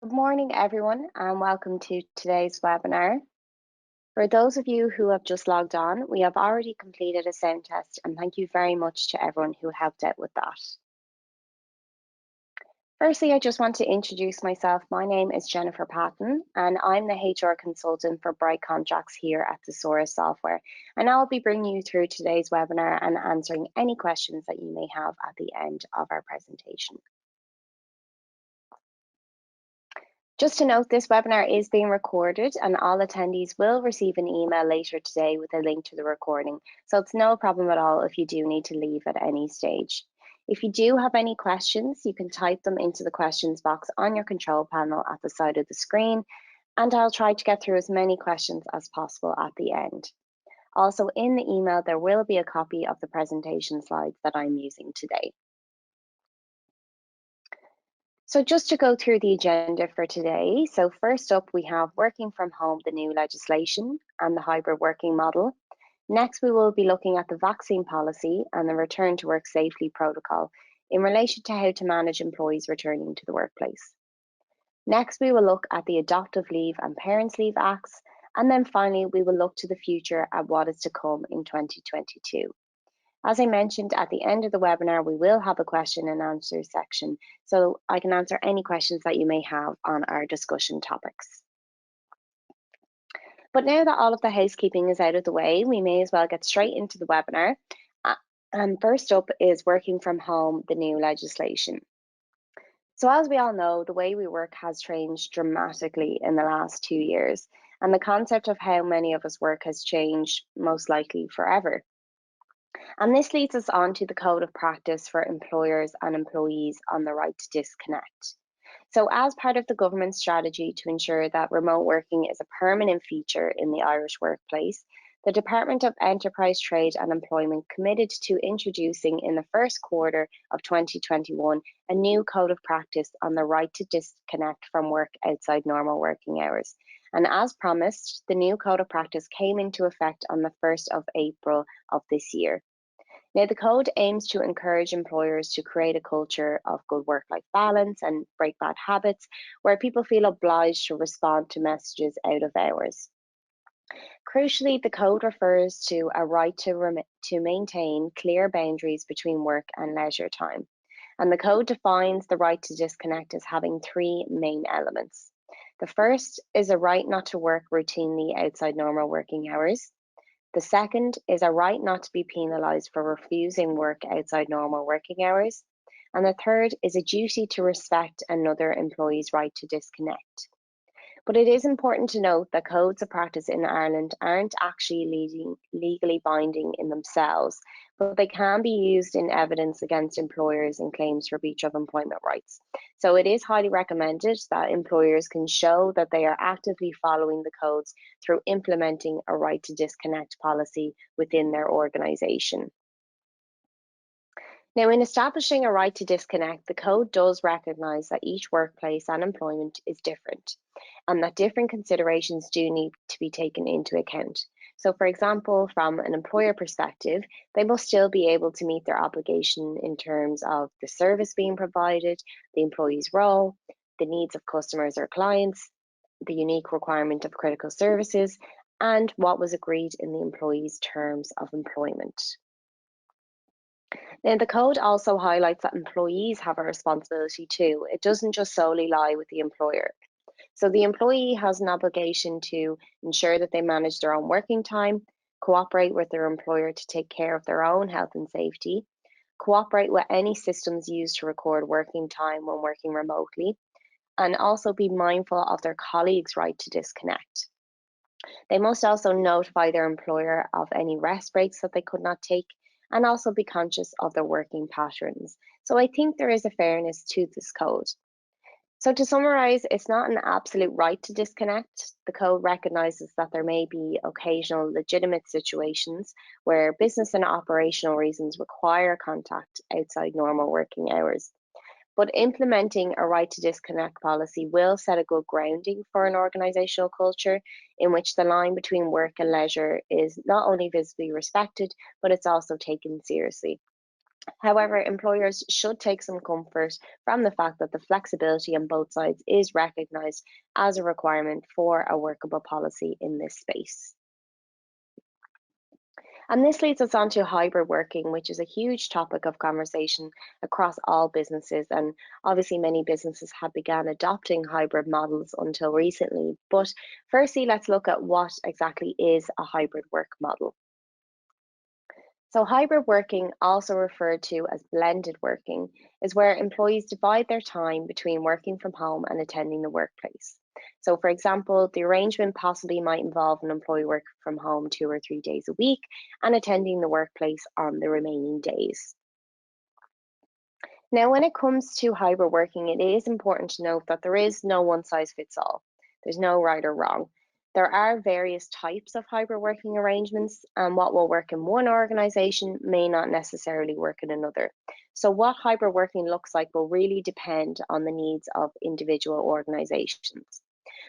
Good morning, everyone, and welcome to today's webinar. For those of you who have just logged on, we have already completed a sound test, and thank you very much to everyone who helped out with that. Firstly, I just want to introduce myself. My name is Jennifer Patton, and I'm the HR consultant for Bright Contracts here at Thesaurus Software. And I'll be bringing you through today's webinar and answering any questions that you may have at the end of our presentation. Just to note, this webinar is being recorded and all attendees will receive an email later today with a link to the recording. So it's no problem at all if you do need to leave at any stage. If you do have any questions, you can type them into the questions box on your control panel at the side of the screen, and I'll try to get through as many questions as possible at the end. Also, in the email, there will be a copy of the presentation slides that I'm using today. So just to go through the agenda for today. So first up, we have working from home, the new legislation and the hybrid working model. Next, we will be looking at the vaccine policy and the return to work safely protocol in relation to how to manage employees returning to the workplace. Next, we will look at the Adoptive Leave and Parents' Leave Acts. And then finally, we will look to the future at what is to come in 2022. As I mentioned at the end of the webinar, we will have a question and answer section, so I can answer any questions that you may have on our discussion topics. But now that all of the housekeeping is out of the way, we may as well get straight into the webinar. And first up is working from home, the new legislation. So as we all know, the way we work has changed dramatically in the last 2 years, and the concept of how many of us work has changed most likely forever. And this leads us on to the code of practice for employers and employees on the right to disconnect. So as part of the government's strategy to ensure that remote working is a permanent feature in the Irish workplace, the Department of Enterprise, Trade and Employment committed to introducing in the first quarter of 2021 a new code of practice on the right to disconnect from work outside normal working hours. And as promised, the new code of practice came into effect on the 1st of April of this year. Now, the code aims to encourage employers to create a culture of good work-life balance and break bad habits where people feel obliged to respond to messages out of hours. Crucially, the code refers to a right to maintain clear boundaries between work and leisure time. And the code defines the right to disconnect as having three main elements. The first is a right not to work routinely outside normal working hours. The second is a right not to be penalised for refusing work outside normal working hours. And the third is a duty to respect another employee's right to disconnect. But it is important to note that codes of practice in Ireland aren't actually legally binding in themselves, but they can be used in evidence against employers in claims for breach of employment rights. So it is highly recommended that employers can show that they are actively following the codes through implementing a right to disconnect policy within their organisation. Now, in establishing a right to disconnect, the code does recognise that each workplace and employment is different and that different considerations do need to be taken into account. So, for example, from an employer perspective, they must still be able to meet their obligation in terms of the service being provided, the employee's role, the needs of customers or clients, the unique requirement of critical services, and what was agreed in the employee's terms of employment. Now, the code also highlights that employees have a responsibility too. It doesn't just solely lie with the employer. So the employee has an obligation to ensure that they manage their own working time, cooperate with their employer to take care of their own health and safety, cooperate with any systems used to record working time when working remotely, and also be mindful of their colleagues' right to disconnect. They must also notify their employer of any rest breaks that they could not take and also be conscious of their working patterns. So I think there is a fairness to this code. So to summarise, it's not an absolute right to disconnect. The code recognises that there may be occasional legitimate situations where business and operational reasons require contact outside normal working hours. But implementing a right to disconnect policy will set a good grounding for an organisational culture in which the line between work and leisure is not only visibly respected, but it's also taken seriously. However, employers should take some comfort from the fact that the flexibility on both sides is recognised as a requirement for a workable policy in this space. And this leads us on to hybrid working, which is a huge topic of conversation across all businesses. And obviously, many businesses have begun adopting hybrid models until recently. But firstly, let's look at what exactly is a hybrid work model. So, hybrid working, also referred to as blended working, is where employees divide their time between working from home and attending the workplace. So, for example, the arrangement possibly might involve an employee working from home 2 or 3 days a week and attending the workplace on the remaining days. Now, when it comes to hybrid working, it is important to note that there is no one size fits all. There's no right or wrong. There are various types of hybrid working arrangements, and what will work in one organization may not necessarily work in another. So, what hybrid working looks like will really depend on the needs of individual organizations.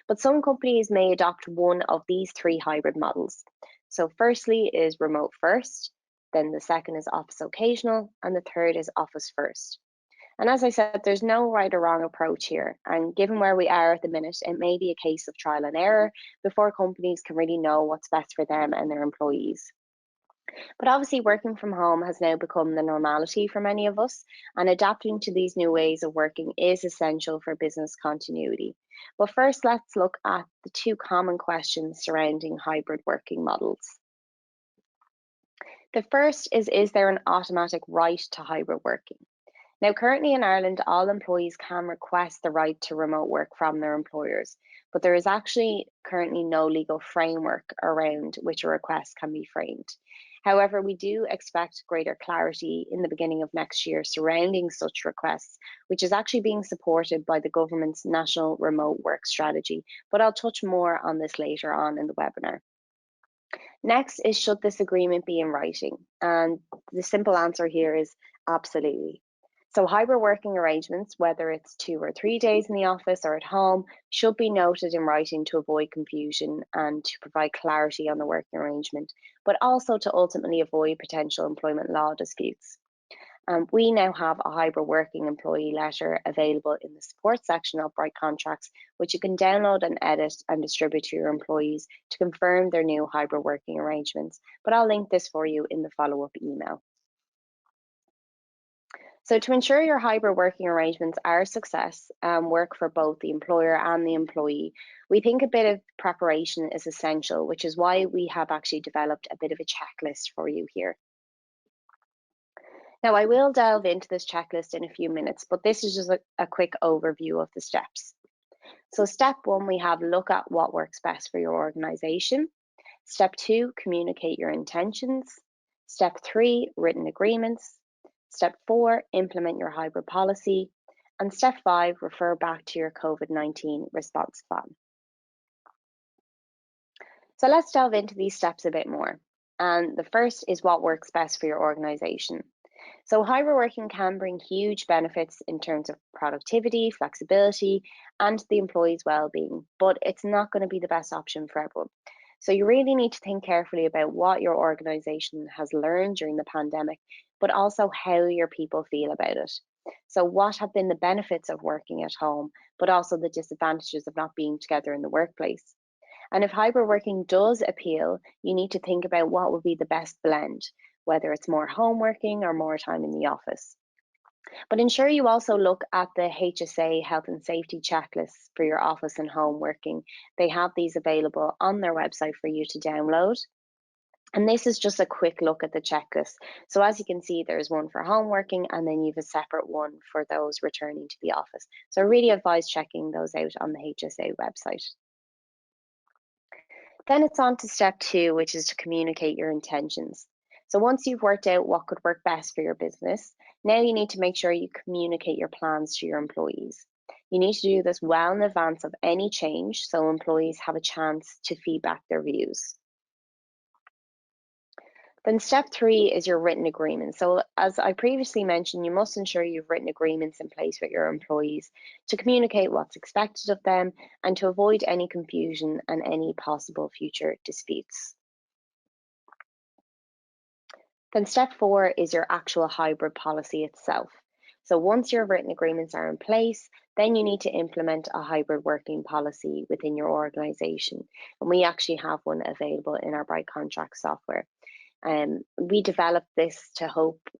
But some companies may adopt one of these three hybrid models. So, firstly is remote first, then the second is office occasional, and the third is office first. And as I said, there's no right or wrong approach here. And given where we are at the minute, it may be a case of trial and error before companies can really know what's best for them and their employees. But obviously, working from home has now become the normality for many of us, and adapting to these new ways of working is essential for business continuity. But first, let's look at the two common questions surrounding hybrid working models. The first is there an automatic right to hybrid working? Now, currently in Ireland, all employees can request the right to remote work from their employers, but there is actually currently no legal framework around which a request can be framed. However, we do expect greater clarity in the beginning of next year surrounding such requests, which is actually being supported by the government's National Remote Work Strategy. But I'll touch more on this later on in the webinar. Next is, should this agreement be in writing? And the simple answer here is absolutely. So, hybrid working arrangements, whether it's 2 or 3 days in the office or at home, should be noted in writing to avoid confusion and to provide clarity on the working arrangement, but also to ultimately avoid potential employment law disputes. We now have a hybrid working employee letter available in the support section of Bright Contracts, which you can download and edit and distribute to your employees to confirm their new hybrid working arrangements. But I'll link this for you in the follow-up email. So, to ensure your hybrid working arrangements are a success and work for both the employer and the employee, we think a bit of preparation is essential, which is why we have actually developed a bit of a checklist for you here. Now, I will delve into this checklist in a few minutes, but this is just a quick overview of the steps. So, step one, we have look at what works best for your organization. Step two, communicate your intentions. Step three, written agreements. Step four, implement your hybrid policy. And step five, refer back to your COVID-19 response plan. So let's delve into these steps a bit more. And the first is what works best for your organization. So hybrid working can bring huge benefits in terms of productivity, flexibility, and the employee's well-being, but it's not going to be the best option for everyone. So you really need to think carefully about what your organization has learned during the pandemic, but also how your people feel about it. So what have been the benefits of working at home, but also the disadvantages of not being together in the workplace? And if hybrid working does appeal, you need to think about what would be the best blend, whether it's more home working or more time in the office. But ensure you also look at the HSA health and safety checklists for your office and home working. They have these available on their website for you to download. And this is just a quick look at the checklist. So as you can see, there's one for home working and then you have a separate one for those returning to the office. So I really advise checking those out on the HSA website. Then it's on to step two, which is to communicate your intentions. So once you've worked out what could work best for your business, now you need to make sure you communicate your plans to your employees. You need to do this well in advance of any change so employees have a chance to feedback their views. Then step three is your written agreement. So as I previously mentioned, you must ensure you've written agreements in place with your employees to communicate what's expected of them and to avoid any confusion and any possible future disputes. Then step 4 is your actual hybrid policy itself. So once your written agreements are in place, then you need to implement a hybrid working policy within your organization. And we actually have one available in our Bright Contract software. We developed this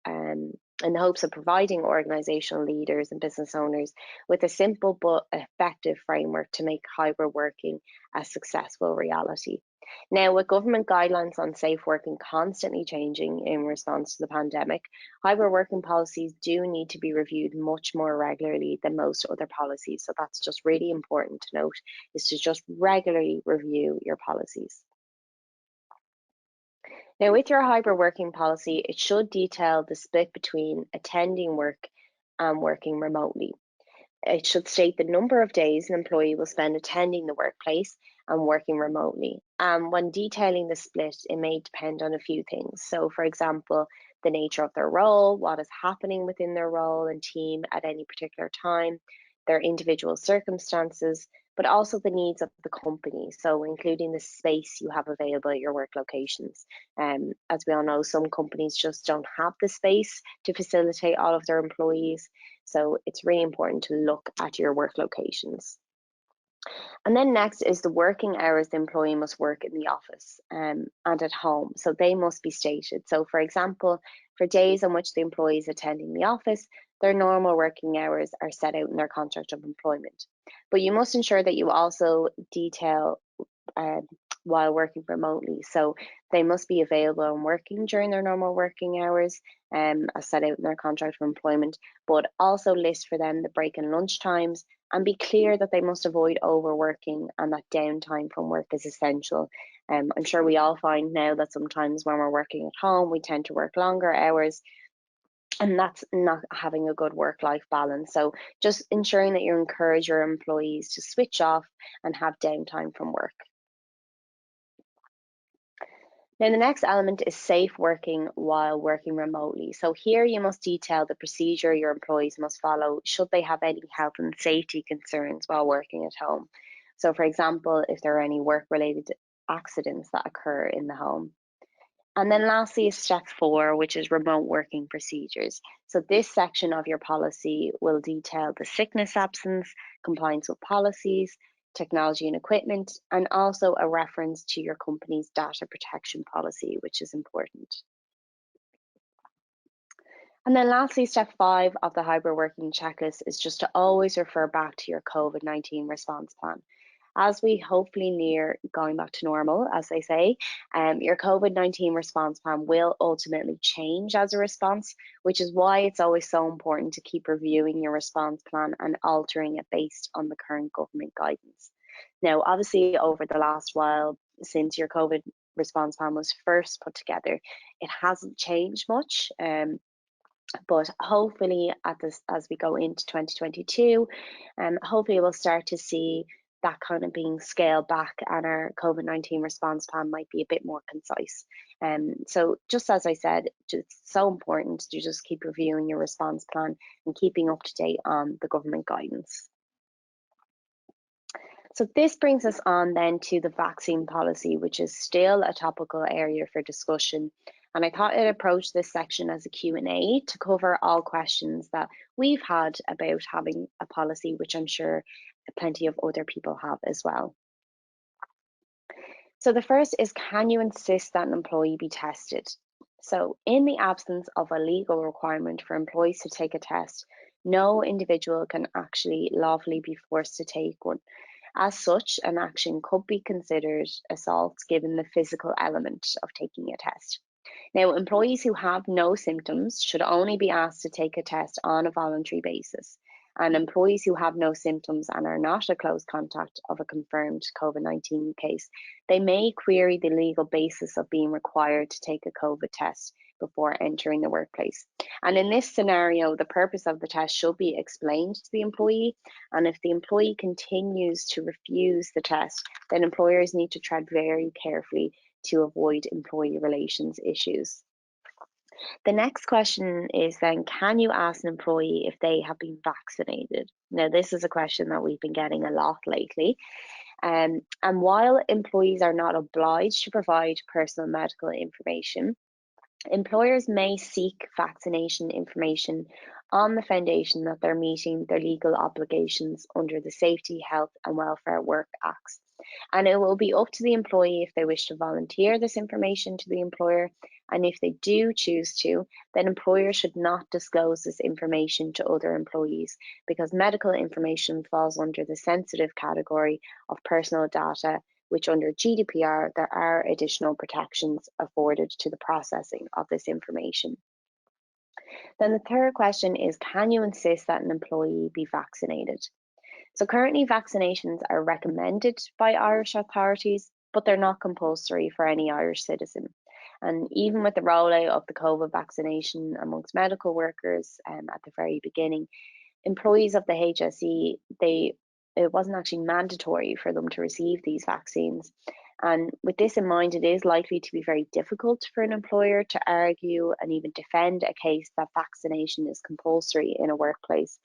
in the hopes of providing organizational leaders and business owners with a simple but effective framework to make hybrid working a successful reality. Now, with government guidelines on safe working constantly changing in response to the pandemic, hybrid working policies do need to be reviewed much more regularly than most other policies. So that's just really important to note, is to just regularly review your policies. Now, with your hybrid working policy, it should detail the split between attending work and working remotely. It should state the number of days an employee will spend attending the workplace and working remotely. When detailing the split, it may depend on a few things. So, for example, the nature of their role, what is happening within their role and team at any particular time, their individual circumstances, but also the needs of the company. So, including the space you have available at your work locations. As we all know, some companies just don't have the space to facilitate all of their employees. So it's really important to look at your work locations. And then next is the working hours the employee must work in the office and at home. So they must be stated. So for example, for days on which the employee is attending the office, their normal working hours are set out in their contract of employment. But you must ensure that you also detail while working remotely. So they must be available and working during their normal working hours, as set out in their contract of employment, but also list for them the break and lunch times and be clear that they must avoid overworking and that downtime from work is essential. I'm sure we all find now that sometimes when we're working at home, we tend to work longer hours, and that's not having a good work-life balance. So just ensuring that you encourage your employees to switch off and have downtime from work. Now, the next element is safe working while working remotely. So here you must detail the procedure your employees must follow should they have any health and safety concerns while working at home. So for example, if there are any work-related accidents that occur in the home. And then lastly is step 4, which is remote working procedures. So this section of your policy will detail the sickness absence, compliance with policies, technology and equipment, and also a reference to your company's data protection policy, which is important. And then lastly, step 5 of the hybrid working checklist is just to always refer back to your COVID-19 response plan. As we hopefully near going back to normal, as they say, your COVID-19 response plan will ultimately change as a response, which is why it's always so important to keep reviewing your response plan and altering it based on the current government guidance. Now, obviously, over the last while, since your COVID response plan was first put together, it hasn't changed much. But hopefully as we go into 2022, hopefully we'll start to see that kind of being scaled back and our COVID-19 response plan might be a bit more concise. So just as I said, it's so important to just keep reviewing your response plan and keeping up to date on the government guidance. So this brings us on then to the vaccine policy, which is still a topical area for discussion. And I thought I'd approach this section as a Q&A to cover all questions that we've had about having a policy, which I'm sure plenty of other people have as well. So the first is, can you insist that an employee be tested? So in the absence of a legal requirement for employees to take a test, no individual can actually lawfully be forced to take one. As such, an action could be considered assault given the physical element of taking a test. Now, employees who have no symptoms should only be asked to take a test on a voluntary basis. And employees who have no symptoms and are not a close contact of a confirmed COVID-19 case, they may query the legal basis of being required to take a COVID test before entering the workplace. And in this scenario, the purpose of the test should be explained to the employee. And if the employee continues to refuse the test, then employers need to tread very carefully to avoid employee relations issues. The next question is then, can you ask an employee if they have been vaccinated? Now, this is a question that we've been getting a lot lately. And while employees are not obliged to provide personal medical information, Employers may seek vaccination information on the foundation that they're meeting their legal obligations under the Safety, Health and Welfare Work Acts. And it will be up to the employee if they wish to volunteer this information to the employer. And if they do choose to, then employers should not disclose this information to other employees, because medical information falls under the sensitive category of personal data, which under GDPR, there are additional protections afforded to the processing of this information. Then the third question is, can you insist that an employee be vaccinated? So currently vaccinations are recommended by Irish authorities, but they're not compulsory for any Irish citizen. And even with the rollout of the COVID vaccination amongst medical workers at the very beginning, employees of the HSE, it wasn't actually mandatory for them to receive these vaccines. And with this in mind, it is likely to be very difficult for an employer to argue and even defend a case that vaccination is compulsory in a workplace.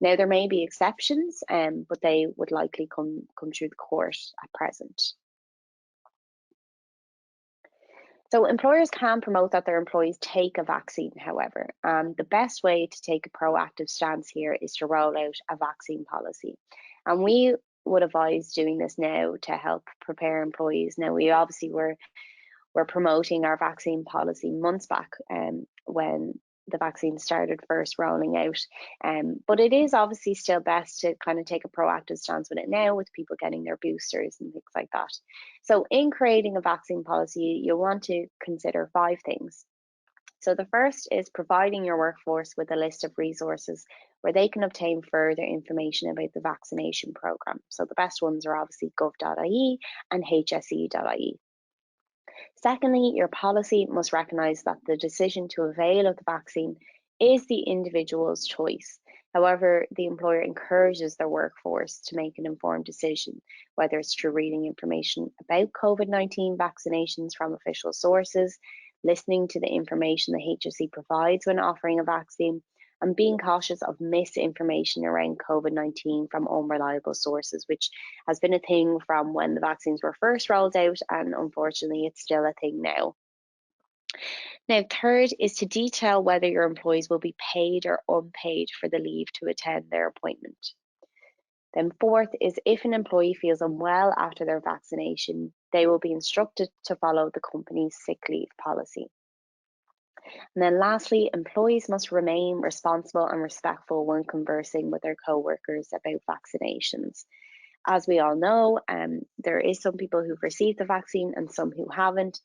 Now, there may be exceptions, but they would likely come through the court at present. So employers can promote that their employees take a vaccine, however. The best way to take a proactive stance here is to roll out a vaccine policy. And we would advise doing this now to help prepare employees. Now, we obviously were promoting our vaccine policy months back when the vaccine started first rolling out. But it is obviously still best to kind of take a proactive stance with it now, with people getting their boosters and things like that. So in creating a vaccine policy, you'll want to consider 5 things. So the first is providing your workforce with a list of resources where they can obtain further information about the vaccination programme. So the best ones are obviously gov.ie and hse.ie. Secondly, your policy must recognise that the decision to avail of the vaccine is the individual's choice. However, the employer encourages their workforce to make an informed decision, whether it's through reading information about COVID-19 vaccinations from official sources, listening to the information the HSE provides when offering a vaccine, and being cautious of misinformation around COVID-19 from unreliable sources, which has been a thing from when the vaccines were first rolled out, and unfortunately it's still a thing now. Now, third is to detail whether your employees will be paid or unpaid for the leave to attend their appointment. Then fourth is, if an employee feels unwell after their vaccination, they will be instructed to follow the company's sick leave policy. And then lastly, employees must remain responsible and respectful when conversing with their co-workers about vaccinations. As we all know, there is some people who've received the vaccine and some who haven't.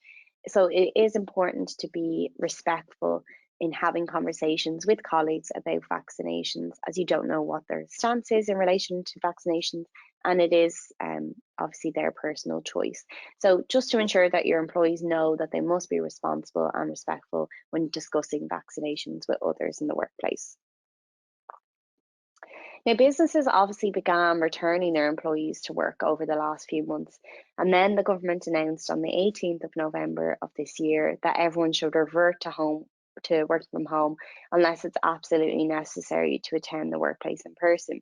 So it is important to be respectful in having conversations with colleagues about vaccinations, as you don't know what their stance is in relation to vaccinations, and it is obviously their personal choice. So just to ensure that your employees know that they must be responsible and respectful when discussing vaccinations with others in the workplace. Now, businesses obviously began returning their employees to work over the last few months, and then the government announced on the 18th of November of this year that everyone should revert to working from home unless it's absolutely necessary to attend the workplace in person.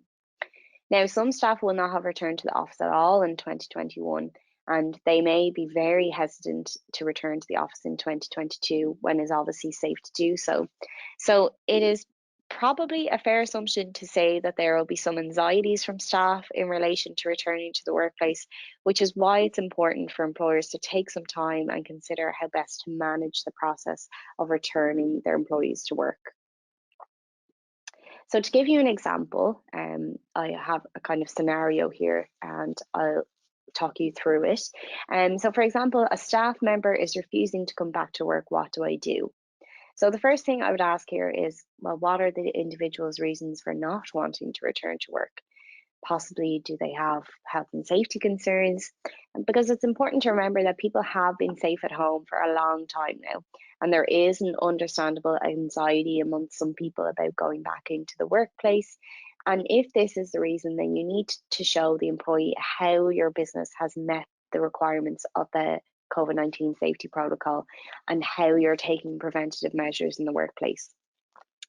Now, some staff will not have returned to the office at all in 2021, and they may be very hesitant to return to the office in 2022 when it's obviously safe to do so. So it is probably a fair assumption to say that there will be some anxieties from staff in relation to returning to the workplace, which is why it's important for employers to take some time and consider how best to manage the process of returning their employees to work. So to give you an example, I have a kind of scenario here and I'll talk you through it. So for example, a staff member is refusing to come back to work. What do I do? So the first thing I would ask here is, well, what are the individual's reasons for not wanting to return to work? Possibly, do they have health and safety concerns? Because it's important to remember that people have been safe at home for a long time now, and there is an understandable anxiety amongst some people about going back into the workplace. And if this is the reason, then you need to show the employee how your business has met the requirements of the COVID-19 safety protocol and how you're taking preventative measures in the workplace.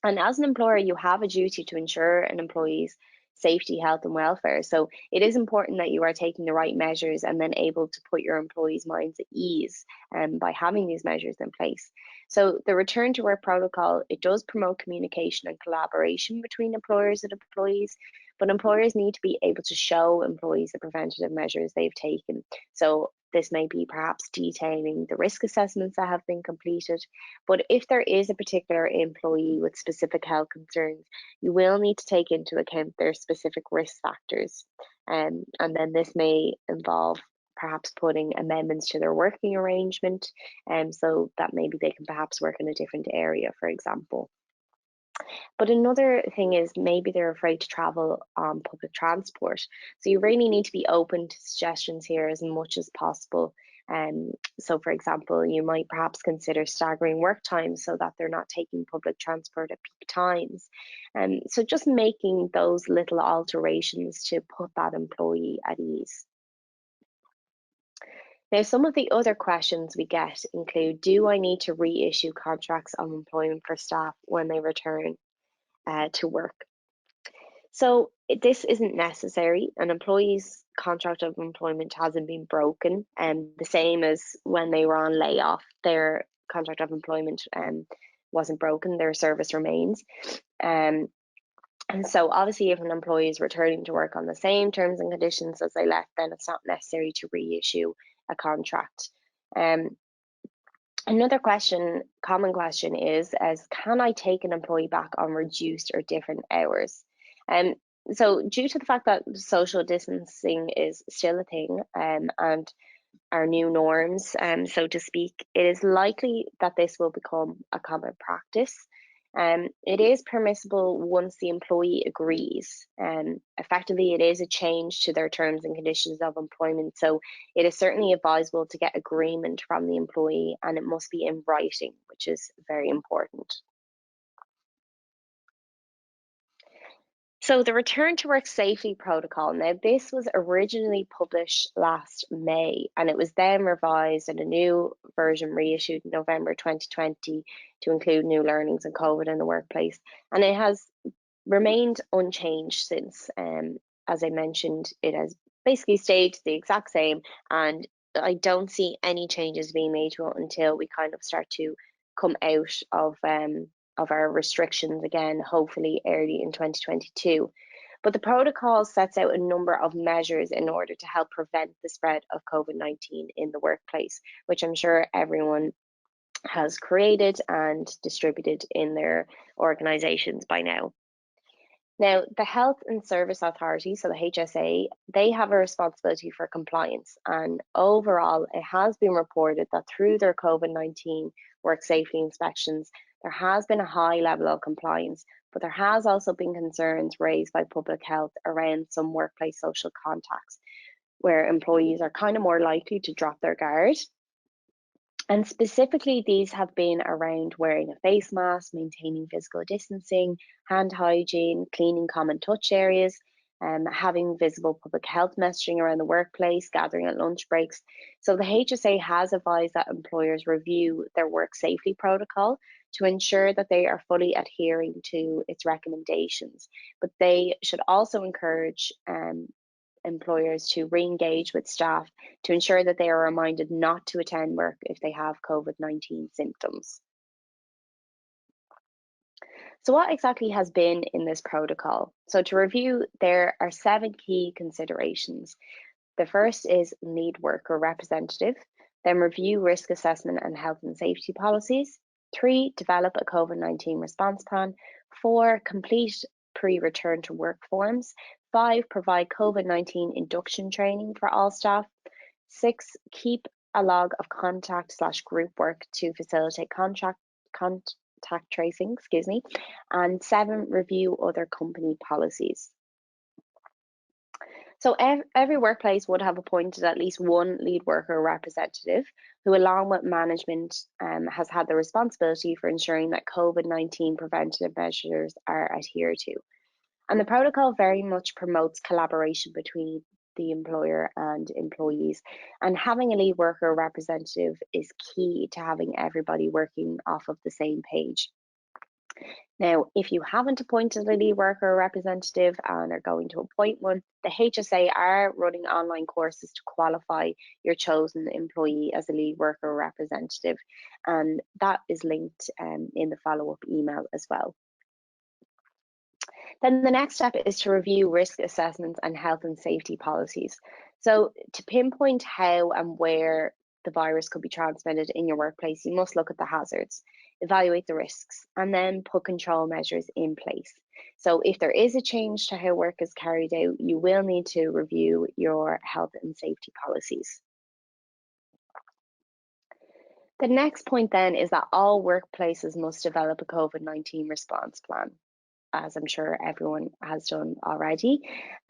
And as an employer, you have a duty to ensure an employee's safety, health, and welfare. So it is important that you are taking the right measures and then able to put your employees' minds at ease by having these measures in place. So the return to work protocol, it does promote communication and collaboration between employers and employees, but employers need to be able to show employees the preventative measures they've taken. So this may be perhaps detailing the risk assessments that have been completed. But if there is a particular employee with specific health concerns, you will need to take into account their specific risk factors. And then this may involve perhaps putting amendments to their working arrangement, so that maybe they can perhaps work in a different area, for example. But another thing is maybe they're afraid to travel on public transport. So you really need to be open to suggestions here as much as possible. So, for example, you might perhaps consider staggering work times so that they're not taking public transport at peak times. So just making those little alterations to put that employee at ease. Now, some of the other questions we get include, do I need to reissue contracts of employment for staff when they return to work? So this isn't necessary. An employee's contract of employment hasn't been broken, and the same as when they were on layoff, their contract of employment wasn't broken. Their service remains. Um, and so obviously if an employee is returning to work on the same terms and conditions as they left, then it's not necessary to reissue a contract. Another common question is, can I take an employee back on reduced or different hours? Um, so due to the fact that social distancing is still a thing, and our new norms, so to speak, it is likely that this will become a common practice. It is permissible once the employee agrees. Effectively, it is a change to their terms and conditions of employment. So it is certainly advisable to get agreement from the employee, and it must be in writing, which is very important. So the Return to Work Safely Protocol, now this was originally published last May, and it was then revised and a new version reissued in November 2020 to include new learnings on COVID in the workplace. And it has remained unchanged since. As I mentioned, it has basically stayed the exact same, and I don't see any changes being made to it until we kind of start to come out of our restrictions again, hopefully early in 2022. But the protocol sets out a number of measures in order to help prevent the spread of COVID-19 in the workplace, which I'm sure everyone has created and distributed in their organisations by now. Now, the Health and Service Authority, so the HSA, they have a responsibility for compliance. And overall, it has been reported that through their COVID-19 work safety inspections, there has been a high level of compliance, but there has also been concerns raised by public health around some workplace social contacts, where employees are kind of more likely to drop their guard. And specifically, these have been around wearing a face mask, maintaining physical distancing, hand hygiene, cleaning common touch areas, having visible public health messaging around the workplace, gathering at lunch breaks. So the HSA has advised that employers review their work safety protocol to ensure that they are fully adhering to its recommendations. But they should also encourage employers to re-engage with staff to ensure that they are reminded not to attend work if they have COVID-19 symptoms. So what exactly has been in this protocol? So to review, there are 7 key considerations. The first is lead worker representative, then review risk assessment and health and safety policies. 3, develop a COVID-19 response plan. 4, complete pre-return to work forms. 5, provide COVID-19 induction training for all staff. 6, keep a log of contact/group work to facilitate contact tracing, and 7, review other company policies. So every workplace would have appointed at least one lead worker representative who, along with management, has had the responsibility for ensuring that COVID-19 preventative measures are adhered to. And the protocol very much promotes collaboration between the employer and employees. And having a lead worker representative is key to having everybody working off of the same page. Now, if you haven't appointed a lead worker representative and are going to appoint one, the HSA are running online courses to qualify your chosen employee as a lead worker representative, and that is linked in the follow-up email as well. Then the next step is to review risk assessments and health and safety policies. So to pinpoint how and where the virus could be transmitted in your workplace, you must look at the hazards, evaluate the risks, and then put control measures in place. So if there is a change to how work is carried out, you will need to review your health and safety policies. The next point then is that all workplaces must develop a COVID-19 response plan, as I'm sure everyone has done already.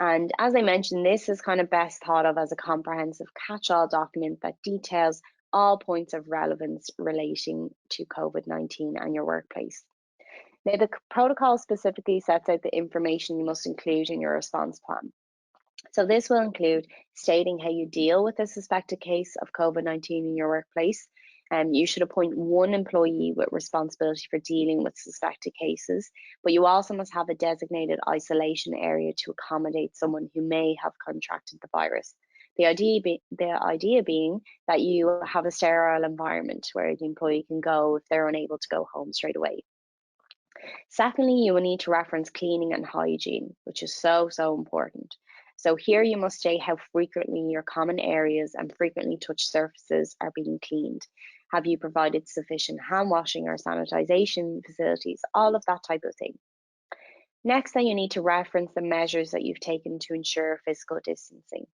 And as I mentioned, this is kind of best thought of as a comprehensive catch-all document that details all points of relevance relating to COVID-19 and your workplace. Now, the protocol specifically sets out the information you must include in your response plan. So this will include stating how you deal with a suspected case of COVID-19 in your workplace. You should appoint one employee with responsibility for dealing with suspected cases, but you also must have a designated isolation area to accommodate someone who may have contracted the virus. The idea being that you have a sterile environment where the employee can go if they're unable to go home straight away. Secondly, you will need to reference cleaning and hygiene, which is so important. So here you must state how frequently your common areas and frequently touched surfaces are being cleaned. Have you provided sufficient hand washing or sanitization facilities? All of that type of thing. Next, then you need to reference the measures that you've taken to ensure physical distancing.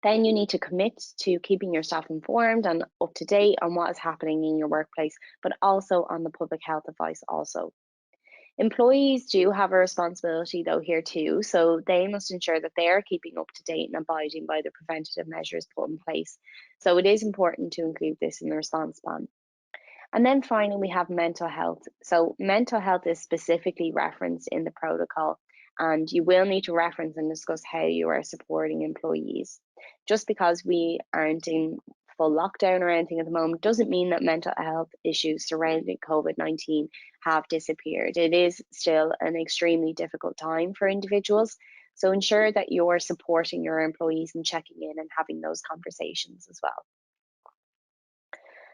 Then you need to commit to keeping your staff informed and up to date on what is happening in your workplace, but also on the public health advice also. Employees do have a responsibility though here too, so they must ensure that they are keeping up to date and abiding by the preventative measures put in place. So it is important to include this in the response plan. And then finally, we have mental health. So mental health is specifically referenced in the protocol, and you will need to reference and discuss how you are supporting employees. Just because we aren't in full lockdown or anything at the moment doesn't mean that mental health issues surrounding COVID-19 have disappeared. It is still an extremely difficult time for individuals. So ensure that you're supporting your employees and checking in and having those conversations as well.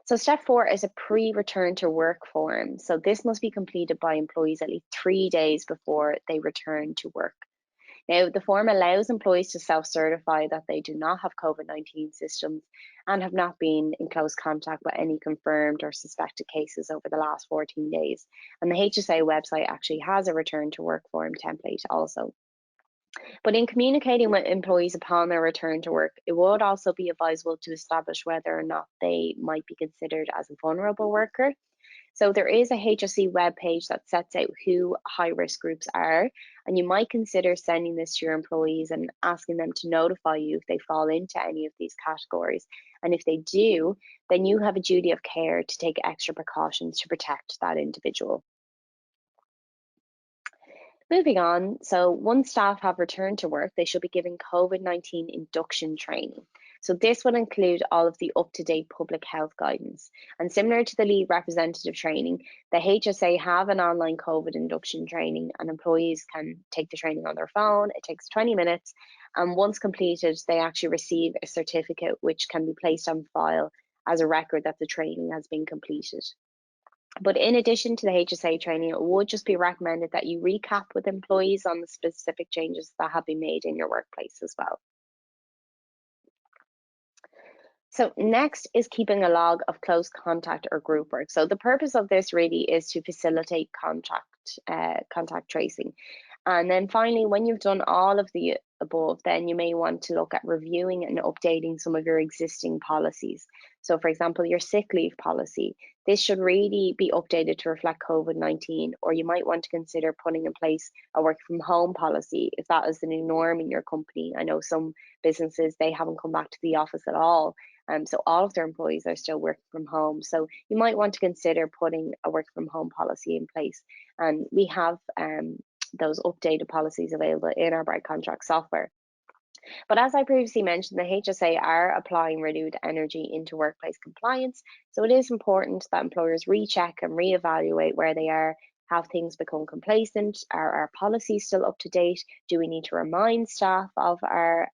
So step 4 is a pre-return to work form. So this must be completed by employees at least 3 days before they return to work. Now, the form allows employees to self-certify that they do not have COVID-19 symptoms and have not been in close contact with any confirmed or suspected cases over the last 14 days. And the HSA website actually has a return to work form template also. But in communicating with employees upon their return to work, it would also be advisable to establish whether or not they might be considered as a vulnerable worker. So there is a HSE webpage that sets out who high-risk groups are, and you might consider sending this to your employees and asking them to notify you if they fall into any of these categories. And if they do, then you have a duty of care to take extra precautions to protect that individual. Moving on, so once staff have returned to work, they should be given COVID-19 induction training. So this will include all of the up-to-date public health guidance. And similar to the lead representative training, the HSA have an online COVID induction training and employees can take the training on their phone. It takes 20 minutes and once completed, they actually receive a certificate which can be placed on file as a record that the training has been completed. But in addition to the HSA training, it would just be recommended that you recap with employees on the specific changes that have been made in your workplace as well. So next is keeping a log of close contact or group work. So the purpose of this really is to facilitate contact tracing. And then finally, when you've done all of the above, then you may want to look at reviewing and updating some of your existing policies. So for example, your sick leave policy, this should really be updated to reflect COVID-19, or you might want to consider putting in place a work from home policy if that is the new norm in your company. I know some businesses, they haven't come back to the office at all. So all of their employees are still working from home. So you might want to consider putting a work from home policy in place. And we have those updated policies available in our Bright Contract software. But as I previously mentioned, the HSA are applying renewed energy into workplace compliance, so it is important that employers recheck and reevaluate where they are. Have things become complacent? Are our policies still up to date? Do we need to remind staff of our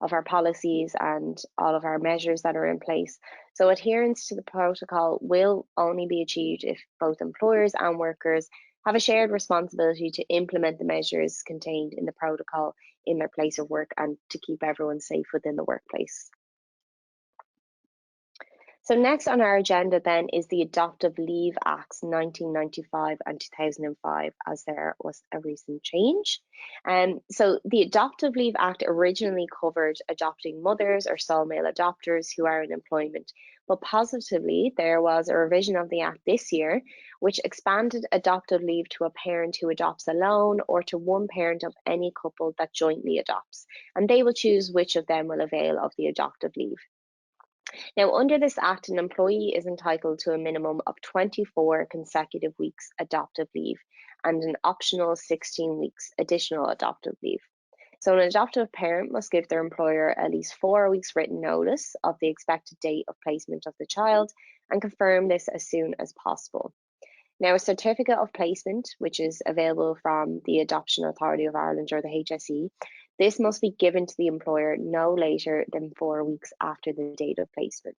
of our policies and all of our measures that are in place? So adherence to the protocol will only be achieved if both employers and workers have a shared responsibility to implement the measures contained in the protocol in their place of work and to keep everyone safe within the workplace. So next on our agenda then is the Adoptive Leave Acts 1995 and 2005, as there was a recent change. So the Adoptive Leave Act originally covered adopting mothers or sole male adopters who are in employment, but positively there was a revision of the Act this year which expanded adoptive leave to a parent who adopts alone or to one parent of any couple that jointly adopts, and they will choose which of them will avail of the adoptive leave. Now, under this Act, an employee is entitled to a minimum of 24 consecutive weeks adoptive leave and an optional 16 weeks additional adoptive leave. So, an adoptive parent must give their employer at least 4 weeks written notice of the expected date of placement of the child and confirm this as soon as possible. Now, a certificate of placement, which is available from the Adoption Authority of Ireland or the HSE, this must be given to the employer no later than 4 weeks after the date of placement.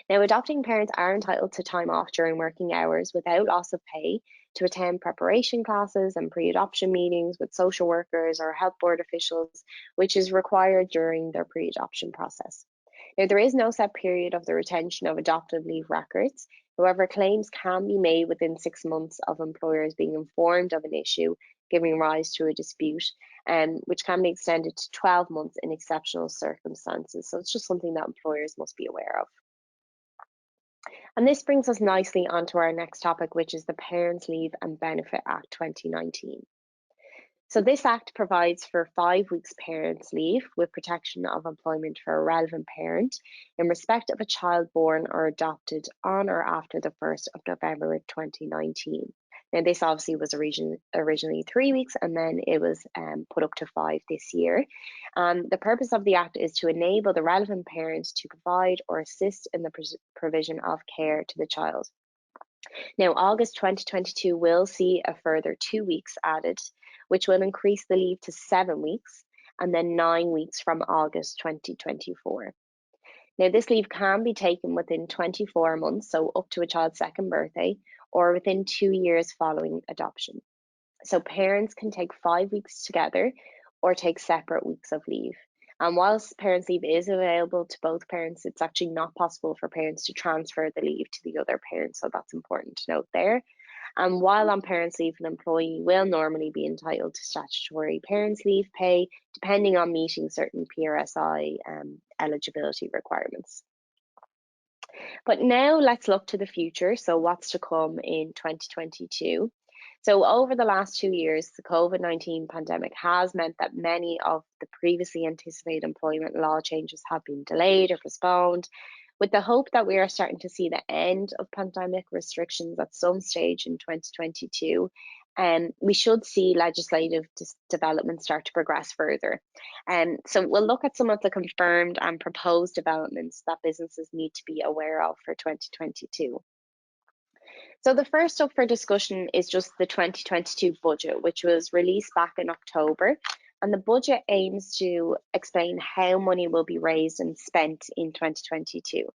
Now, adopting parents are entitled to time off during working hours without loss of pay to attend preparation classes and pre-adoption meetings with social workers or health board officials, which is required during their pre-adoption process. Now, there is no set period of the retention of adoptive leave records. However, claims can be made within 6 months of employers being informed of an issue giving rise to a dispute, which can be extended to 12 months in exceptional circumstances. So it's just something that employers must be aware of. And this brings us nicely onto our next topic, which is the Parents' Leave and Benefit Act 2019. So this act provides for 5 weeks parents' leave with protection of employment for a relevant parent in respect of a child born or adopted on or after the 1st of November 2019. Now, this obviously was originally 3 weeks, and then it was put up to 5 this year. The purpose of the act is to enable the relevant parent to provide or assist in the provision of care to the child. Now, August 2022 will see a further 2 weeks added, which will increase the leave to 7 weeks and then 9 weeks from August 2024. Now, this leave can be taken within 24 months, so up to a child's second birthday, or within 2 years following adoption. So parents can take 5 weeks together or take separate weeks of leave. And whilst parents' leave is available to both parents, it's actually not possible for parents to transfer the leave to the other parent. So that's important to note there. And while on parents' leave, an employee will normally be entitled to statutory parents' leave pay, depending on meeting certain PRSI eligibility requirements. But now let's look to the future. So what's to come in 2022? So over the last 2 years, the COVID-19 pandemic has meant that many of the previously anticipated employment law changes have been delayed or postponed, with the hope that we are starting to see the end of pandemic restrictions at some stage in 2022. We should see legislative developments start to progress further. So we'll look at some of the confirmed and proposed developments that businesses need to be aware of for 2022. So the first up for discussion is just the 2022 budget, which was released back in October. And the budget aims to explain how money will be raised and spent in 2022.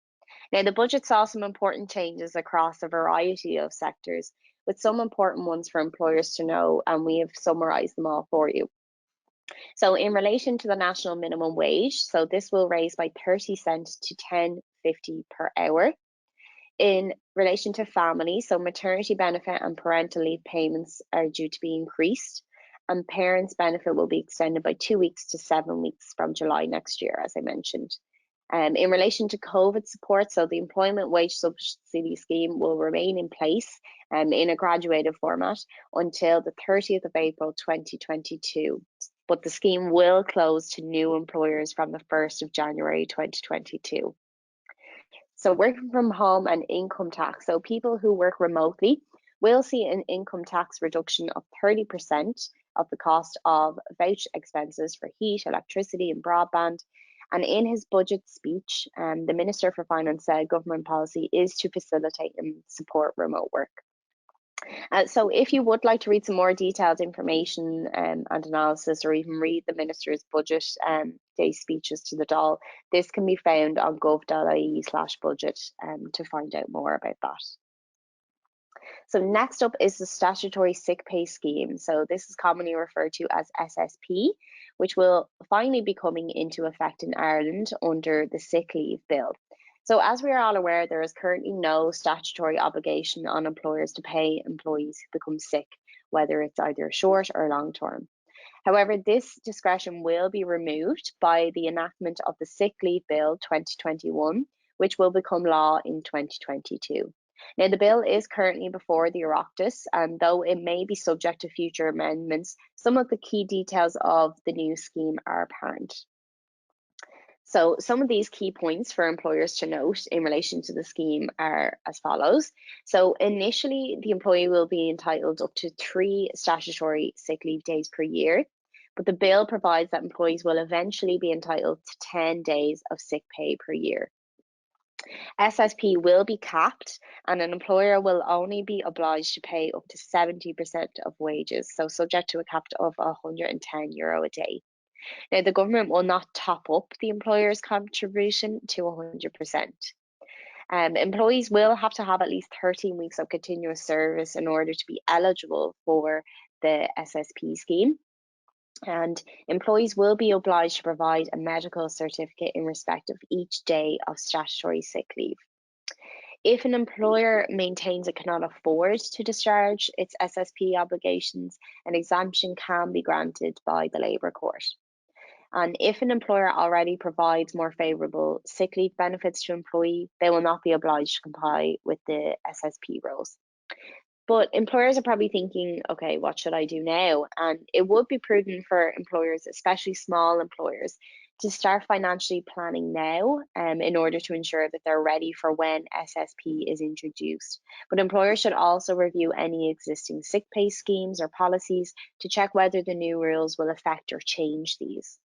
Now, the budget saw some important changes across a variety of sectors, with some important ones for employers to know, and we have summarised them all for you. So in relation to the national minimum wage, so this will raise by 30 cents to 10.50 per hour. In relation to families, so maternity benefit and parental leave payments are due to be increased, and parents' benefit will be extended by 2 weeks to 7 weeks from July next year, as I mentioned. In relation to COVID support, so the employment wage subsidy scheme will remain in place in a graduated format until the 30th of April 2022, but the scheme will close to new employers from the 1st of January 2022. So working from home and income tax. So people who work remotely will see an income tax reduction of 30% of the cost of voucher expenses for heat, electricity, and broadband. And in his budget speech, the Minister for Finance said government policy is to facilitate and support remote work. So if you would like to read some more detailed information and analysis, or even read the Minister's budget day speeches to the Dáil, this can be found on gov.ie/budget to find out more about that. So next up is the Statutory Sick Pay scheme. So this is commonly referred to as SSP, which will finally be coming into effect in Ireland under the Sick Leave Bill. So as we are all aware, there is currently no statutory obligation on employers to pay employees who become sick, whether it's either short or long term. However, this discretion will be removed by the enactment of the Sick Leave Bill 2021, which will become law in 2022. Now, the bill is currently before the Oireachtas, and though it may be subject to future amendments, some of the key details of the new scheme are apparent. So some of these key points for employers to note in relation to the scheme are as follows. So initially, the employee will be entitled up to 3 statutory sick leave days per year, but the bill provides that employees will eventually be entitled to 10 days of sick pay per year. SSP will be capped, and an employer will only be obliged to pay up to 70% of wages, so subject to a cap of €110 a day. Now, the government will not top up the employer's contribution to 100%. Employees will have to have at least 13 weeks of continuous service in order to be eligible for the SSP scheme. And employees will be obliged to provide a medical certificate in respect of each day of statutory sick leave. If an employer maintains it cannot afford to discharge its SSP obligations, an exemption can be granted by the Labour Court. And if an employer already provides more favourable sick leave benefits to employee, they will not be obliged to comply with the SSP rules. But employers are probably thinking, okay, what should I do now? And it would be prudent for employers, especially small employers, to start financially planning now in order to ensure that they're ready for when SSP is introduced. But employers should also review any existing sick pay schemes or policies to check whether the new rules will affect or change these.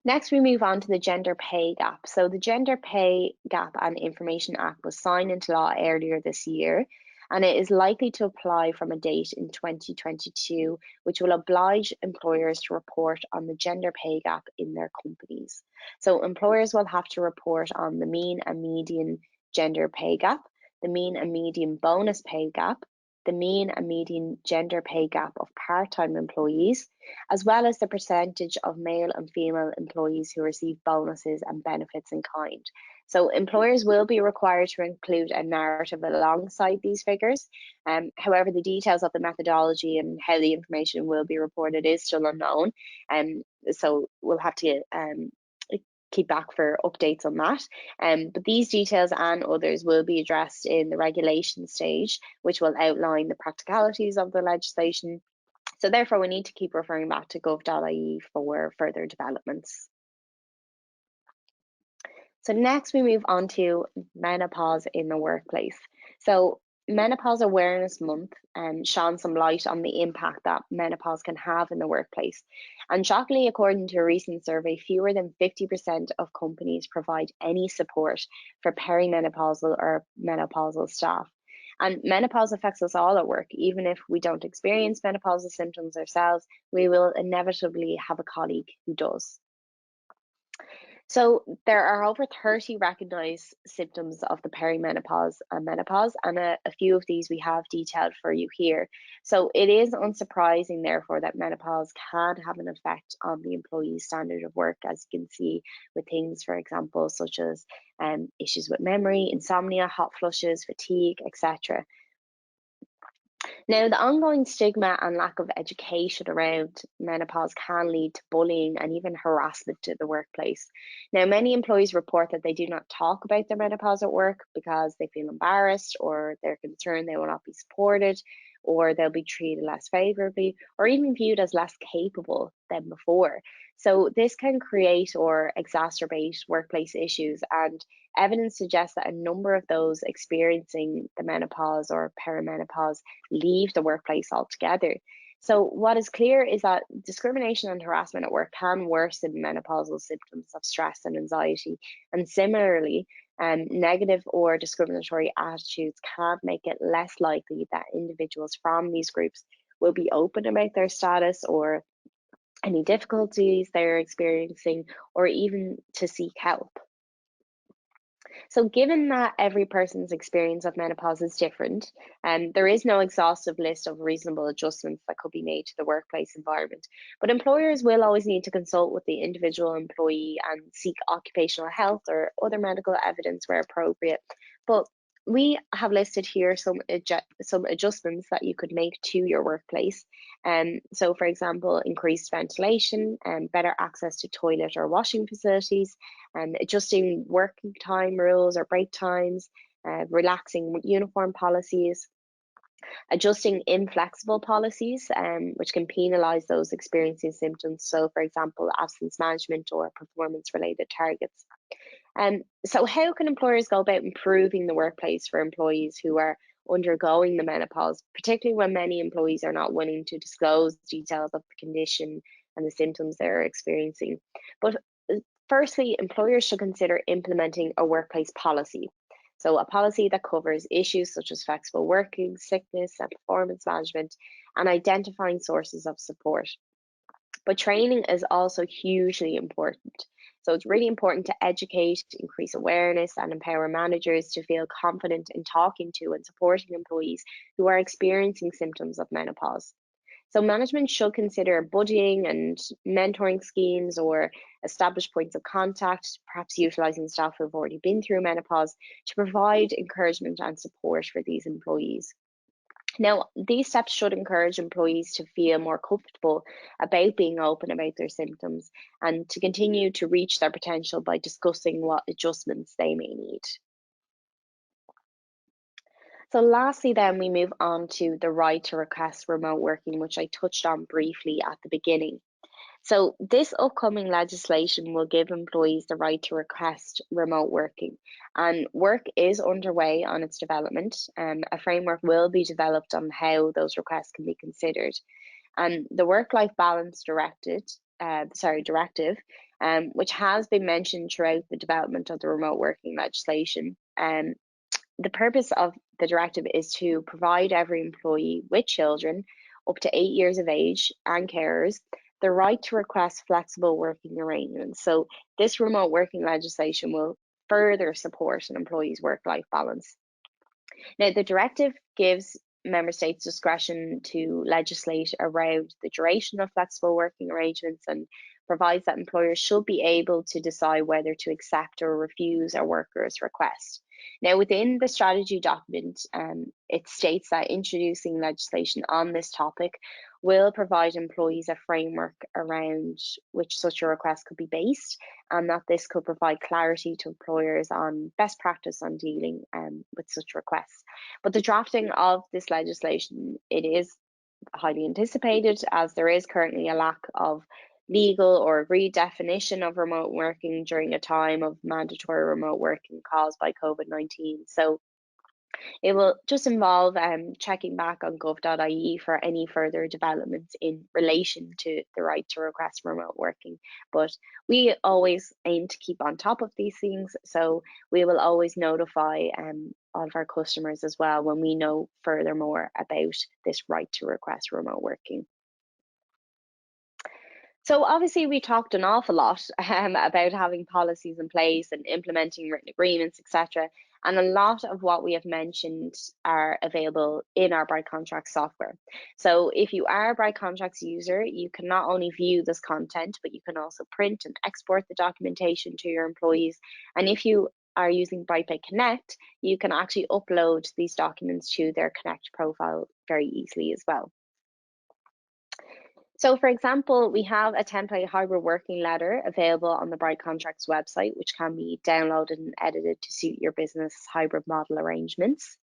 Next, we move on to the gender pay gap. So the Gender Pay Gap and Information Act was signed into law earlier this year, and it is likely to apply from a date in 2022, which will oblige employers to report on the gender pay gap in their companies. So employers will have to report on the mean and median gender pay gap, the mean and median bonus pay gap, the mean and median gender pay gap of part-time employees, as well as the percentage of male and female employees who receive bonuses and benefits in kind. So employers will be required to include a narrative alongside these figures. However, the details of the methodology and how the information will be reported is still unknown. So we'll have to keep back for updates on that. But these details and others will be addressed in the regulation stage, which will outline the practicalities of the legislation. So therefore, we need to keep referring back to gov.ie for further developments. So next we move on to menopause in the workplace. So Menopause Awareness Month shone some light on the impact that menopause can have in the workplace. And shockingly, according to a recent survey, fewer than 50% of companies provide any support for perimenopausal or menopausal staff. And menopause affects us all at work. Even if we don't experience menopausal symptoms ourselves, we will inevitably have a colleague who does. So there are over 30 recognised symptoms of the perimenopause and menopause, and a few of these we have detailed for you here. So it is unsurprising, therefore, that menopause can have an effect on the employee's standard of work, as you can see with things, for example, such as issues with memory, insomnia, hot flushes, fatigue, etc. Now, the ongoing stigma and lack of education around menopause can lead to bullying and even harassment in the workplace. Now, many employees report that they do not talk about their menopause at work because they feel embarrassed, or they're concerned they will not be supported, or they'll be treated less favourably, or even viewed as less capable than before. So this can create or exacerbate workplace issues, and evidence suggests that a number of those experiencing the menopause or perimenopause leave the workplace altogether. So what is clear is that discrimination and harassment at work can worsen menopausal symptoms of stress and anxiety. And similarly, negative or discriminatory attitudes can make it less likely that individuals from these groups will be open about their status or any difficulties they're experiencing, or even to seek help. So, given that every person's experience of menopause is different, there is no exhaustive list of reasonable adjustments that could be made to the workplace environment. But employers will always need to consult with the individual employee and seek occupational health or other medical evidence where appropriate. But we have listed here some adjustments that you could make to your workplace. So, for example, increased ventilation and better access to toilet or washing facilities, adjusting working time rules or break times, relaxing uniform policies, adjusting inflexible policies, which can penalise those experiencing symptoms. So, for example, absence management or performance related targets. So, how can employers go about improving the workplace for employees who are undergoing the menopause, particularly when many employees are not willing to disclose details of the condition and the symptoms they're experiencing? But firstly, employers should consider implementing a workplace policy. So, a policy that covers issues such as flexible working, sickness, and performance management, and identifying sources of support. But training is also hugely important. So it's really important to educate, increase awareness, and empower managers to feel confident in talking to and supporting employees who are experiencing symptoms of menopause. So management should consider budgeting and mentoring schemes or establish points of contact, perhaps utilising staff who have already been through menopause to provide encouragement and support for these employees. Now, these steps should encourage employees to feel more comfortable about being open about their symptoms and to continue to reach their potential by discussing what adjustments they may need. So, lastly, then we move on to the right to request remote working, which I touched on briefly at the beginning. So, this upcoming legislation will give employees the right to request remote working, and work is underway on its development. A framework will be developed on how those requests can be considered. And the work-life balance directive, which has been mentioned throughout the development of the remote working legislation. The purpose of the directive is to provide every employee with children up to 8 years of age and carers the right to request flexible working arrangements. So, this remote working legislation will further support an employee's work life balance. Now, the directive gives member states discretion to legislate around the duration of flexible working arrangements and provides that employers should be able to decide whether to accept or refuse a worker's request. Now, within the strategy document, it states that introducing legislation on this topic will provide employees a framework around which such a request could be based, and that this could provide clarity to employers on best practice on dealing with such requests. But the drafting of this legislation, it is highly anticipated as there is currently a lack of legal or agreed definition of remote working during a time of mandatory remote working caused by COVID-19. So it will just involve checking back on gov.ie for any further developments in relation to the right to request remote working. But we always aim to keep on top of these things, so we will always notify all of our customers as well when we know furthermore about this right to request remote working. So obviously we talked an awful lot about having policies in place and implementing written agreements, etc. And a lot of what we have mentioned are available in our Bright Contracts software. So if you are a Bright Contracts user, you can not only view this content, but you can also print and export the documentation to your employees. And if you are using BrightPay Connect, you can actually upload these documents to their Connect profile very easily as well. So, for example, we have a template hybrid working letter available on the Bright Contracts website, which can be downloaded and edited to suit your business hybrid model arrangements.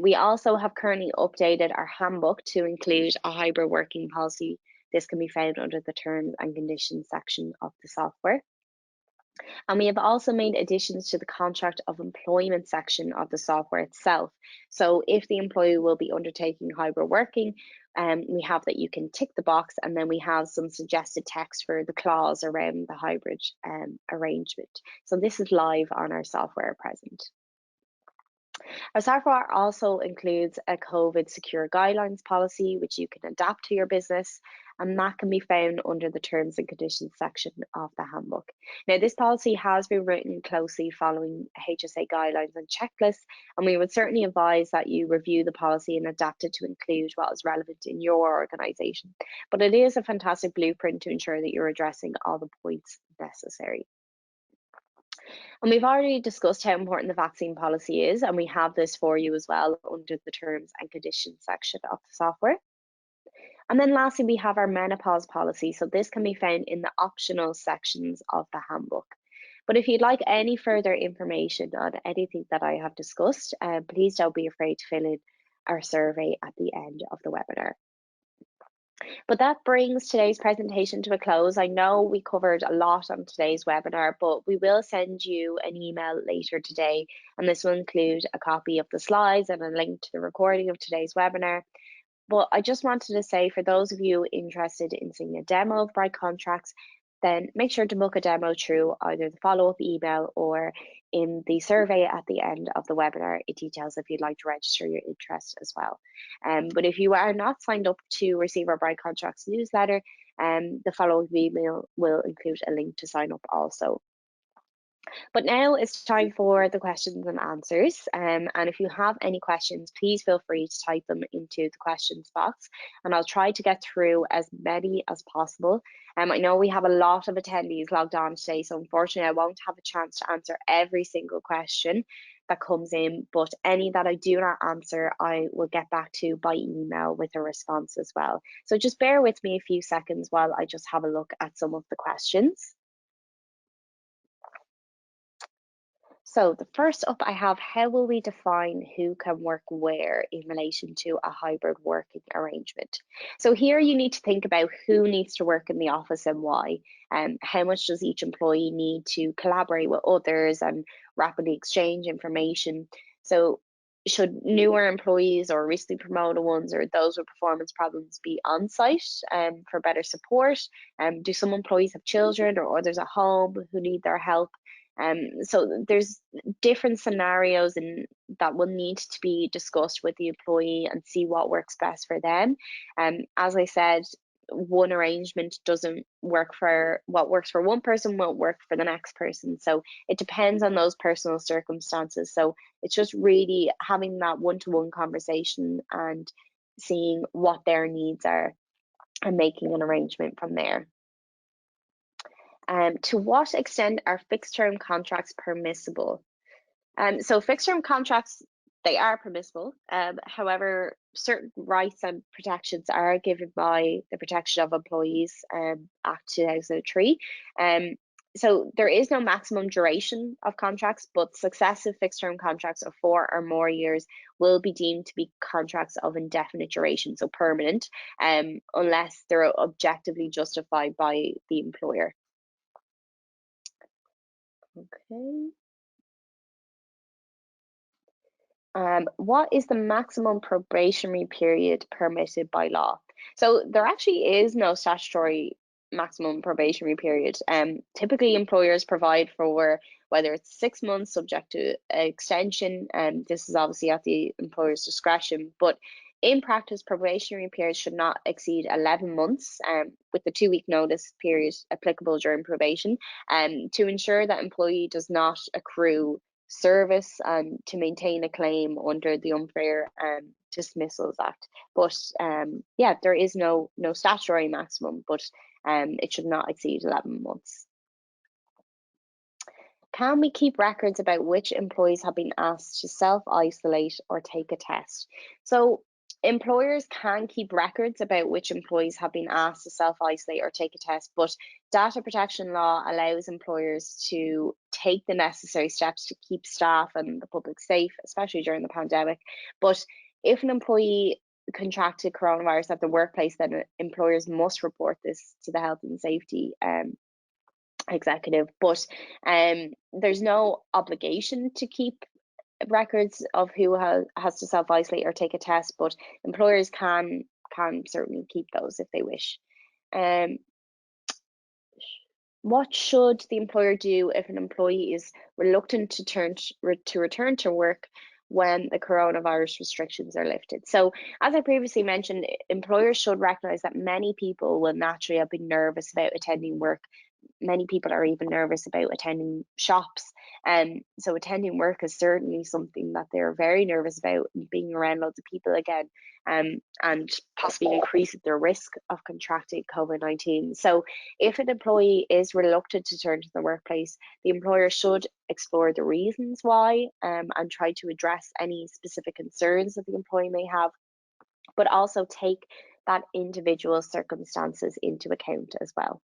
We also have currently updated our handbook to include a hybrid working policy. This can be found under the terms and conditions section of the software. And we have also made additions to the contract of employment section of the software itself. So if the employee will be undertaking hybrid working, we have that you can tick the box, and then we have some suggested text for the clause around the hybrid arrangement. So this is live on our software at present. Our software also includes a COVID secure guidelines policy, which you can adapt to your business, and that can be found under the terms and conditions section of the handbook. Now, this policy has been written closely following HSA guidelines and checklists, and we would certainly advise that you review the policy and adapt it to include what is relevant in your organisation. But it is a fantastic blueprint to ensure that you're addressing all the points necessary. And we've already discussed how important the vaccine policy is, and we have this for you as well under the terms and conditions section of the software. And then lastly, we have our menopause policy. So this can be found in the optional sections of the handbook. But if you'd like any further information on anything that I have discussed, please don't be afraid to fill in our survey at the end of the webinar. But that brings today's presentation to a close. I know we covered a lot on today's webinar, but we will send you an email later today, and this will include a copy of the slides and a link to the recording of today's webinar. But I just wanted to say, for those of you interested in seeing a demo of Bright Contracts, then make sure to book a demo through either the follow-up email or in the survey at the end of the webinar. It details if you'd like to register your interest as well. But if you are not signed up to receive our Bright Contracts newsletter, the follow-up email will include a link to sign up also. But now it's time for the questions and answers. And if you have any questions, please feel free to type them into the questions box, and I'll try to get through as many as possible. I know we have a lot of attendees logged on today, so unfortunately I won't have a chance to answer every single question that comes in, but any that I do not answer, I will get back to by email with a response as well. So just bear with me a few seconds while I just have a look at some of the questions. So the first up I have, how will we define who can work where in relation to a hybrid working arrangement? So here you need to think about who needs to work in the office and why, and how much does each employee need to collaborate with others and rapidly exchange information. So should newer employees or recently promoted ones or those with performance problems be on site for better support? Do some employees have children or others at home who need their help? So there's different scenarios and that will need to be discussed with the employee and see what works best for them. As I said, one arrangement doesn't work for what works for one person won't work for the next person. So it depends on those personal circumstances. So it's just really having that one-to-one conversation and seeing what their needs are and making an arrangement from there. To what extent are fixed term contracts permissible? So fixed term contracts, they are permissible. However, certain rights and protections are given by the Protection of Employees Act 2003. So there is no maximum duration of contracts, but successive fixed term contracts of 4 or more years will be deemed to be contracts of indefinite duration, so permanent, unless they're objectively justified by the employer. Okay. What is the maximum probationary period permitted by law? So there actually is no statutory maximum probationary period. Typically, employers provide for whether it's 6 months subject to extension, and this is obviously at the employer's discretion. But in practice, probationary periods should not exceed 11 months, with the 2-week notice period applicable during probation, to ensure that employee does not accrue service and to maintain a claim under the Unfair Dismissals Act. But yeah, there is no statutory maximum, but it should not exceed 11 months. Can we keep records about which employees have been asked to self-isolate or take a test? So employers can keep records about which employees have been asked to self-isolate or take a test, but data protection law allows employers to take the necessary steps to keep staff and the public safe, especially during the pandemic. But if an employee contracted coronavirus at the workplace, then employers must report this to the health and safety executive, but there's no obligation to keep records of who has to self-isolate or take a test, but employers can certainly keep those if they wish. Um, what should the employer do if an employee is reluctant to return to work when the coronavirus restrictions are lifted? So, as I previously mentioned, employers should recognize that many people will naturally have been nervous about attending work. Many people are even nervous about attending shops. So attending work is certainly something that they're very nervous about, being around loads of people again, and possibly increases their risk of contracting COVID-19. So if an employee is reluctant to turn to the workplace, the employer should explore the reasons why, and try to address any specific concerns that the employee may have, but also take that individual circumstances into account as well.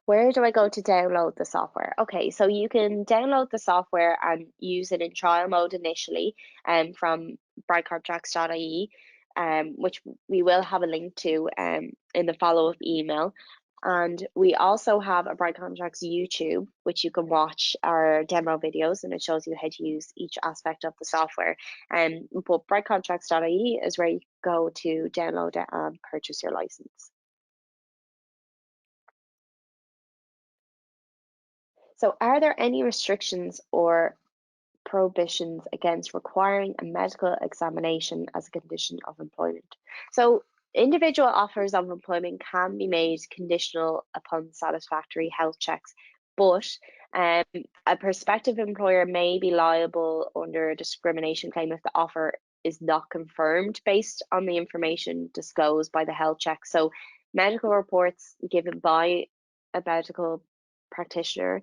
Where do I go to download the software? Okay, so you can download the software and use it in trial mode initially, from brightcontracts.ie, which we will have a link to in the follow-up email. And we also have a Bright Contracts YouTube, which you can watch our demo videos, and it shows you how to use each aspect of the software. But brightcontracts.ie is where you go to download it and purchase your license. So, are there any restrictions or prohibitions against requiring a medical examination as a condition of employment? So, individual offers of employment can be made conditional upon satisfactory health checks, but um, a prospective employer may be liable under a discrimination claim if the offer is not confirmed based on the information disclosed by the health check. So, medical reports given by a medical practitioner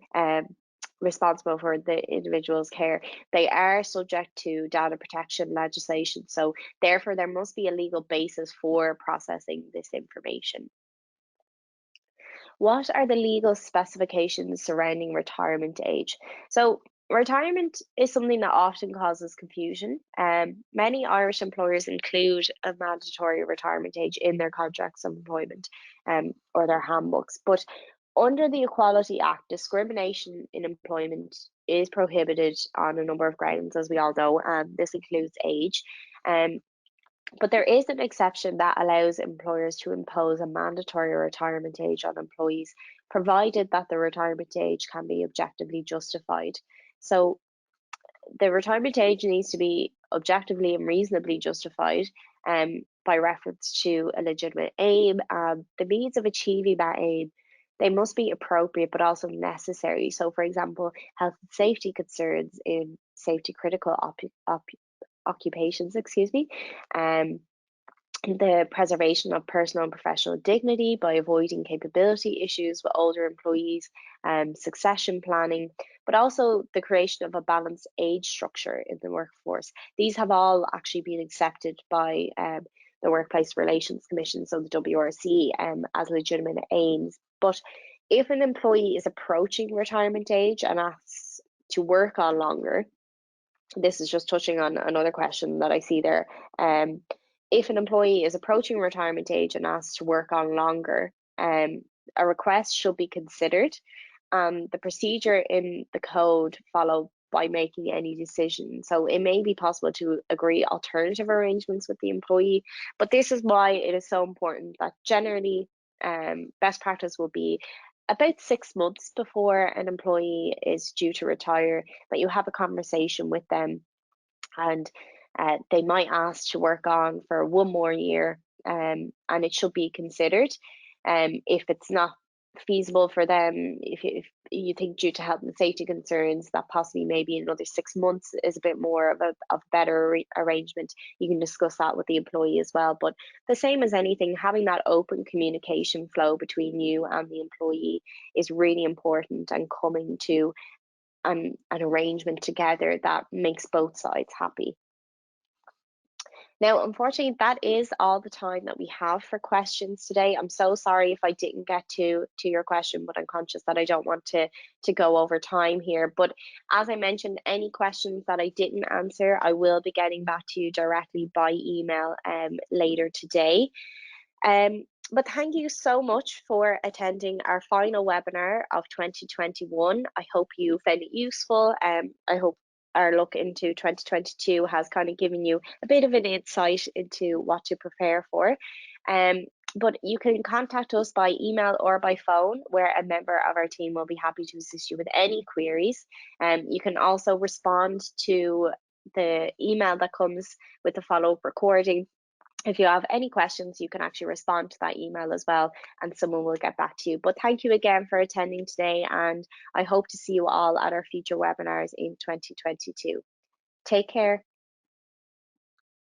responsible for the individual's care, they are subject to data protection legislation. So therefore, there must be a legal basis for processing this information. What are the legal specifications surrounding retirement age? So retirement is something that often causes confusion. Many Irish employers include a mandatory retirement age in their contracts of employment, or their handbooks. But under the Equality Act, discrimination in employment is prohibited on a number of grounds, as we all know, and this includes age. Um, but there is an exception that allows employers to impose a mandatory retirement age on employees, provided that the retirement age can be objectively justified. So the retirement age needs to be objectively and reasonably justified, by reference to a legitimate aim. The means of achieving that aim, they must be appropriate but also necessary. So, for example, health and safety concerns in safety critical occupations, um, the preservation of personal and professional dignity by avoiding capability issues with older employees, succession planning, but also the creation of a balanced age structure in the workforce. These have all actually been accepted by the Workplace Relations Commission, so the WRC, as legitimate aims. But if an employee is approaching retirement age and asks to work on longer, this is just touching on another question that I see there. If an employee is approaching retirement age and asks to work on longer, a request should be considered. The procedure in the code followed by making any decision. So it may be possible to agree alternative arrangements with the employee, but this is why it is so important that generally, best practice will be about 6 months before an employee is due to retire, that you have a conversation with them, and they might ask to work on for one more year, and it should be considered. If it's not feasible for them, if you think due to health and safety concerns that possibly maybe another 6 months is a bit more of a better arrangement, you can discuss that with the employee as well. But the same as anything, having that open communication flow between you and the employee is really important, and coming to an arrangement together that makes both sides happy. Now, unfortunately, that is all the time that we have for questions today. I'm so sorry if I didn't get to your question, but I'm conscious that I don't want to go over time here. But as I mentioned, any questions that I didn't answer, I will be getting back to you directly by email later today. But thank you so much for attending our final webinar of 2021. I hope you found it useful. I hope our look into 2022 has kind of given you a bit of an insight into what to prepare for. But you can contact us by email or by phone, where a member of our team will be happy to assist you with any queries. You can also respond to the email that comes with the follow-up recording. If you have any questions, you can actually respond to that email as well, and someone will get back to you. But thank you again for attending today, and I hope to see you all at our future webinars in 2022. Take care.